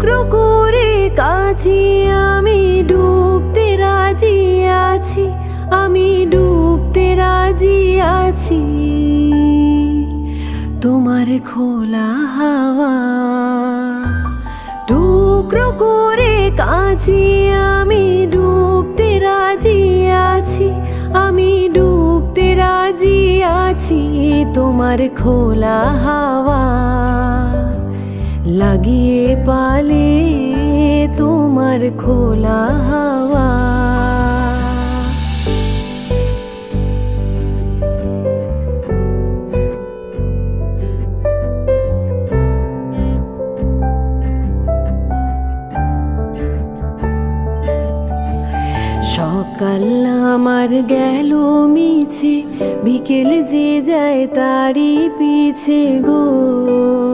টুকরো করে কাছে আমি ডুবতে রাজি আছি, আমি ডুবতে রাজি আছি তোমার খোলা হাওয়া। টুকরো করে কাছে আমি ডুবতে রাজি আছি, আমি ডুবতে রাজি আছি তোমার খোলা হাওয়া। লাগিয়ে পালে তোমার খোলা হাওয়া। সকাল আমার গেল মিছে, বিকেল যে যায় তারই পিছে গো।